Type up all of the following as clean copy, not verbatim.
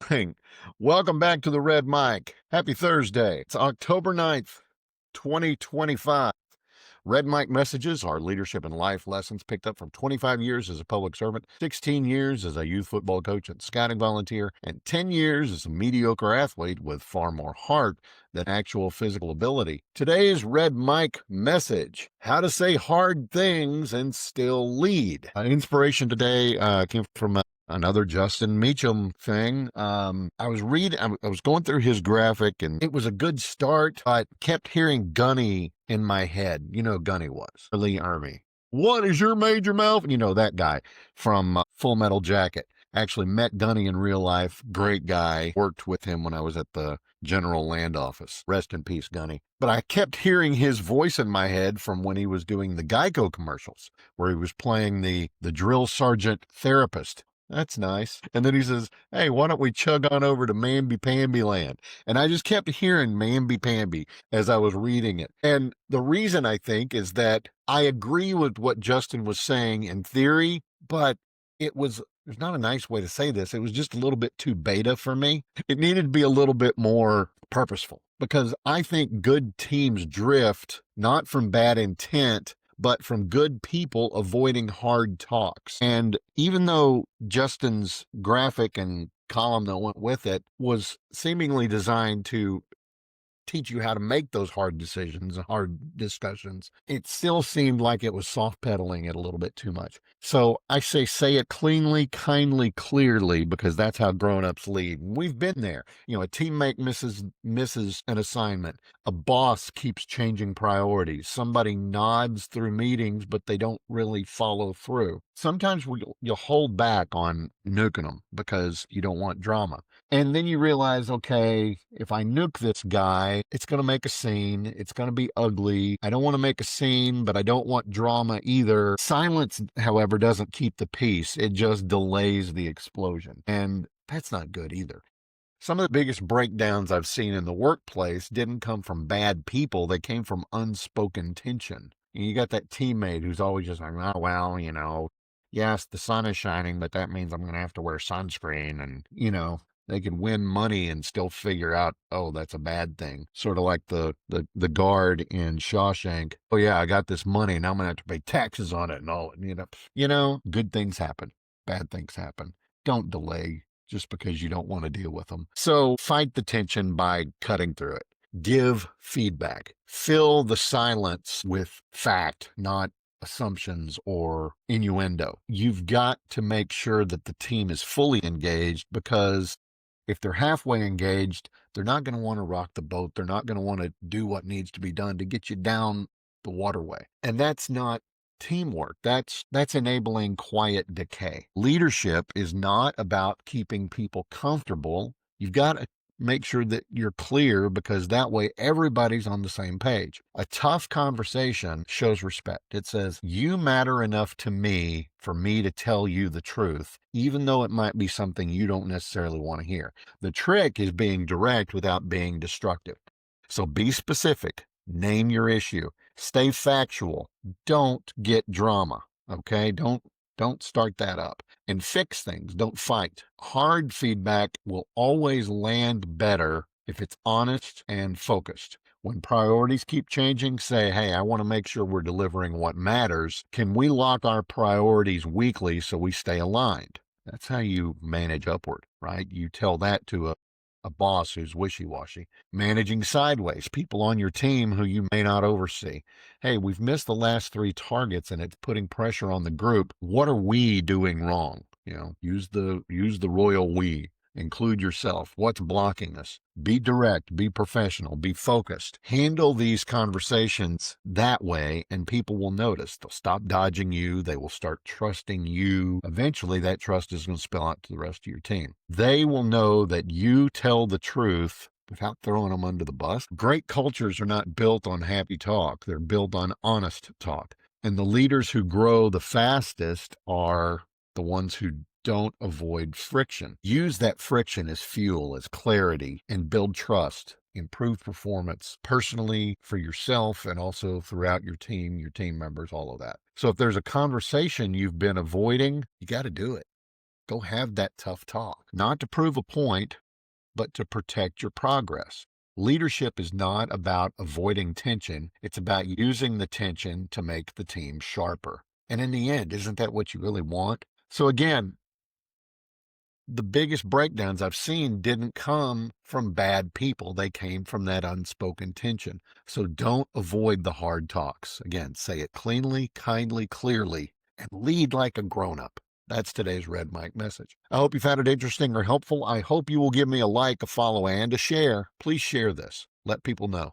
morning. Welcome back to the Red Mic. Happy Thursday. It's October 9th, 2025. Red Mic messages are leadership and life lessons picked up from 25 years as a public servant, 16 years as a youth football coach and scouting volunteer, and 10 years as a mediocre athlete with far more heart than actual physical ability. Today's Red Mic message: how to say hard things and still lead. Inspiration today came from another Justin Meacham thing. I was going through his graphic, and it was a good start. I kept hearing Gunny in my head. You know who Gunny was, Lee Army. What is your major mouth? You know, that guy from Full Metal Jacket. Actually met Gunny in real life. Great guy. Worked with him when I was at the General Land Office. Rest in peace, Gunny. But I kept hearing his voice in my head from when he was doing the Geico commercials, where he was playing the drill sergeant therapist. That's nice. And then he says, hey, why don't we chug on over to Mamby-Pamby land? And I just kept hearing Mamby-Pamby as I was reading it. And the reason, I think, is that I agree with what Justin was saying in theory, but there's not a nice way to say this. It was just a little bit too beta for me. It needed to be a little bit more purposeful, because I think good teams drift not from bad intent, but from good people avoiding hard talks. And even though Justin's graphic and column that went with it was seemingly designed to teach you how to make those hard decisions and hard discussions, it still seemed like it was soft pedaling it a little bit too much. So I say it cleanly, kindly, clearly, because that's how grown-ups lead. We've been there. You know, a teammate misses an assignment. A boss keeps changing priorities. Somebody nods through meetings, but they don't really follow through. Sometimes you'll hold back on nuking them because you don't want drama. And then you realize, okay, if I nuke this guy, it's going to make a scene. It's going to be ugly. I don't want to make a scene, but I don't want drama either. Silence, however, doesn't keep the peace. It just delays the explosion. And that's not good either. Some of the biggest breakdowns I've seen in the workplace didn't come from bad people. They came from unspoken tension. You got that teammate who's always just like, oh, well, yes, the sun is shining, but that means I'm going to have to wear sunscreen. And, they can win money and still figure out, oh, that's a bad thing. Sort of like the guard in Shawshank. Oh yeah, I got this money and I'm gonna have to pay taxes on it and all. Good things happen, bad things happen. Don't delay just because you don't want to deal with them. So fight the tension by cutting through it. Give feedback. Fill the silence with fact, not assumptions or innuendo. You've got to make sure that the team is fully engaged, because if they're halfway engaged, they're not going to want to rock the boat. They're not going to want to do what needs to be done to get you down the waterway. And that's not teamwork. That's enabling quiet decay. Leadership is not about keeping people comfortable. You've got to make sure that you're clear, because that way everybody's on the same page. A tough conversation shows respect. It says, you matter enough to me for me to tell you the truth, even though it might be something you don't necessarily want to hear. The trick is being direct without being destructive. So be specific, name your issue, stay factual, don't get drama. Okay? Don't start that up, and fix things. Don't fight. Hard feedback will always land better if it's honest and focused. When priorities keep changing, say, hey, I want to make sure we're delivering what matters. Can we lock our priorities weekly so we stay aligned? That's how you manage upward, right? You tell that to a boss who's wishy-washy. Managing sideways, people on your team who you may not oversee. Hey, we've missed the last 3 targets and it's putting pressure on the group. What are we doing wrong? Use the royal we. Include yourself. What's blocking us? Be direct, be professional, be focused. Handle these conversations that way, and people will notice. They'll stop dodging you. They will start trusting you. Eventually, that trust is going to spill out to the rest of your team. They will know that you tell the truth without throwing them under the bus. Great cultures are not built on happy talk. They're built on honest talk. And the leaders who grow the fastest are the ones who don't avoid friction. Use that friction as fuel, as clarity, and build trust. Improve performance personally for yourself and also throughout your team members, all of that. So if there's a conversation you've been avoiding, you got to do it. Go have that tough talk, not to prove a point, but to protect your progress. Leadership is not about avoiding tension. It's about using the tension to make the team sharper. And in the end, isn't that what you really want? So again, the biggest breakdowns I've seen didn't come from bad people. They came from that unspoken tension. So don't avoid the hard talks. Again, say it cleanly, kindly, clearly, and lead like a grown-up. That's today's Red Mike message. I hope you found it interesting or helpful. I hope you will give me a like, a follow, and a share. Please share this. Let people know.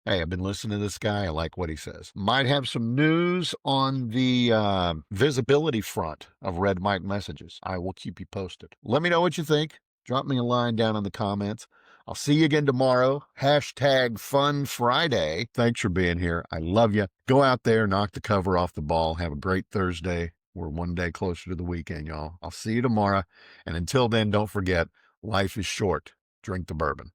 Hey, I've been listening to this guy. I like what he says. Might have some news on the visibility front of Red Mike messages. I will keep you posted. Let me know what you think. Drop me a line down in the comments. I'll see you again tomorrow. Hashtag Fun Friday. Thanks for being here. I love you. Go out there, knock the cover off the ball. Have a great Thursday. We're one day closer to the weekend, y'all. I'll see you tomorrow. And until then, don't forget, life is short. Drink the bourbon.